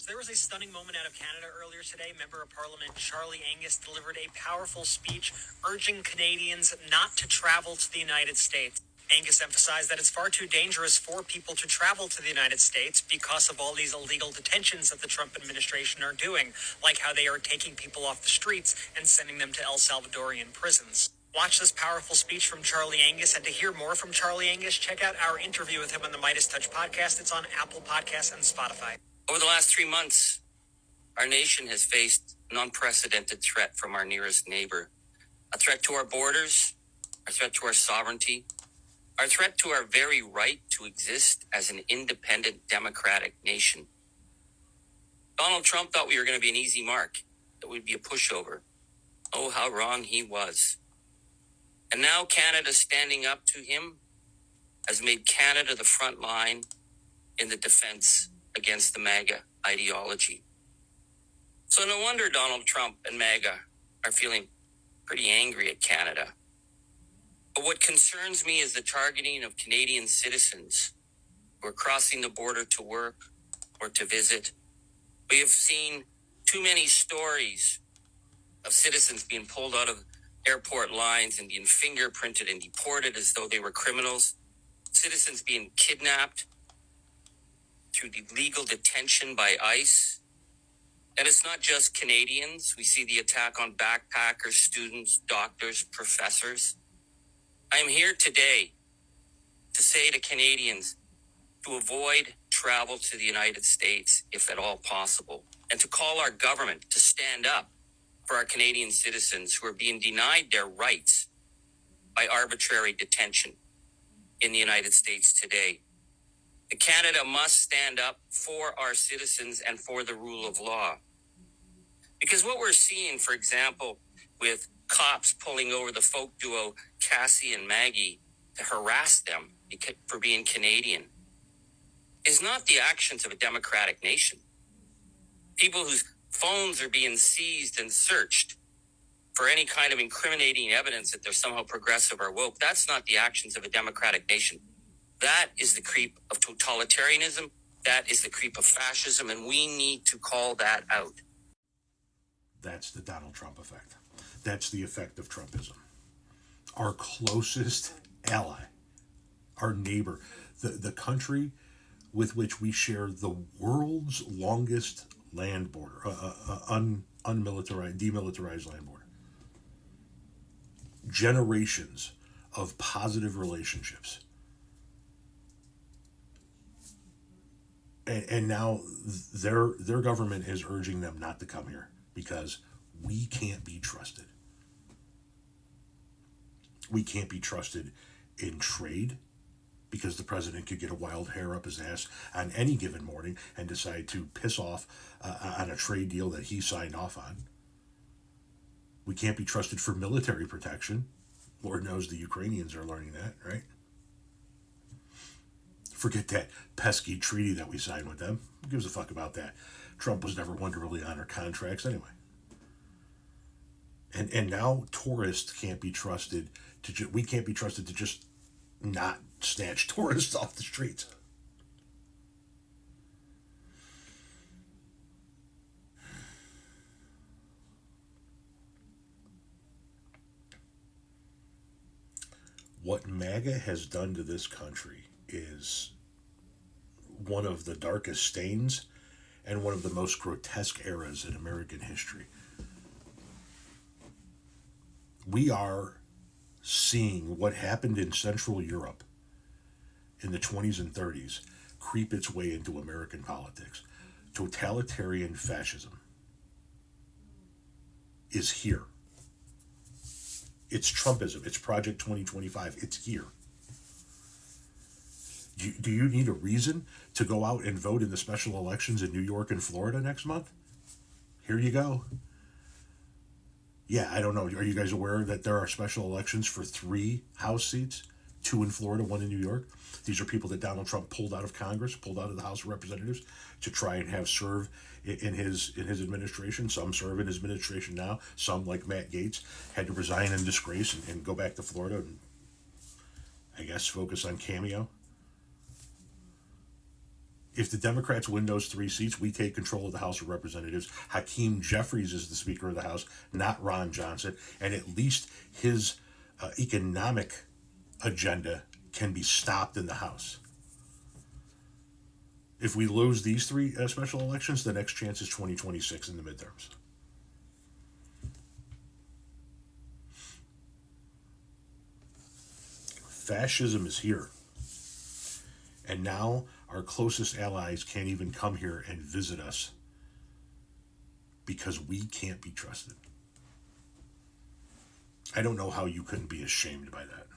There was a stunning moment out of Canada earlier today. Member of Parliament Charlie Angus delivered a powerful speech urging Canadians not to travel to the United States. Angus emphasized that it's far too dangerous for people to travel to the United States because of all these illegal detentions that the Trump administration are doing, like how they are taking people off the streets and sending them to El Salvadorian prisons. Watch this powerful speech from Charlie Angus, and to hear more from Charlie Angus, check out our interview with him on the Midas Touch podcast. It's on Apple Podcasts and Spotify. Over the last 3 months, our nation has faced an unprecedented threat from our nearest neighbor. A threat to our borders, a threat to our sovereignty, our threat to our very right to exist as an independent democratic nation. Donald Trump thought we were going to be an easy mark, that we'd be a pushover. Oh, how wrong he was. And now Canada standing up to him has made Canada the front line in the defense against the MAGA ideology. So no wonder Donald Trump and MAGA are feeling pretty angry at Canada. But what concerns me is the targeting of Canadian citizens who are crossing the border to work or to visit. We have seen too many stories of citizens being pulled out of airport lines and being fingerprinted and deported as though they were criminals. Citizens being kidnapped through illegal detention by ICE. And it's not just Canadians. We see the attack on backpackers, students, doctors, professors. I am here today to say to Canadians to avoid travel to the United States if at all possible, and to call our government to stand up for our Canadian citizens who are being denied their rights by arbitrary detention in the United States today. Canada must stand up for our citizens and for the rule of law. Because what we're seeing, for example, with cops pulling over the folk duo Cassie and Maggie to harass them for being Canadian is not the actions of a democratic nation. People whose phones are being seized and searched for any kind of incriminating evidence that they're somehow progressive or woke, that's not the actions of a democratic nation. That is the creep of totalitarianism. That is the creep of fascism, and we need to call that out. That's the Donald Trump effect. That's the effect of Trumpism. Our closest ally, our neighbor, the country with which we share the world's longest land border, unmilitarized, demilitarized land border. Generations of positive relationships. And now their government is urging them not to come here because we can't be trusted. We can't be trusted in trade because the president could get a wild hair up his ass on any given morning and decide to piss off on a trade deal that he signed off on. We can't be trusted for military protection. Lord knows the Ukrainians are learning that, right? Forget that pesky treaty that we signed with them. Who gives a fuck about that? Trump was never one to really honor contracts anyway. And now tourists can't be trusted we can't be trusted to just not snatch tourists off the streets. What MAGA has done to this country is one of the darkest stains and one of the most grotesque eras in American history. We are seeing what happened in Central Europe in the 20s and 30s creep its way into American politics. Totalitarian fascism is here. It's Trumpism. It's Project 2025. It's here. Do you need a reason to go out and vote in the special elections in New York and Florida next month? Here you go. Yeah, I don't know. Are you guys aware that there are special elections for 3 House seats? 2 in Florida, 1 in New York. These are people that Donald Trump pulled out of Congress, pulled out of the House of Representatives to try and have serve in his administration. Some serve in his administration now. Some, like Matt Gaetz, had to resign in disgrace and go back to Florida and, I guess, focus on Cameo. If the Democrats win those 3 seats, we take control of the House of Representatives. Hakeem Jeffries is the Speaker of the House, not Ron Johnson, and at least his economic agenda can be stopped in the House. If we lose these 3 special elections, the next chance is 2026 in the midterms. Fascism is here. And now our closest allies can't even come here and visit us because we can't be trusted. I don't know how you couldn't be ashamed by that.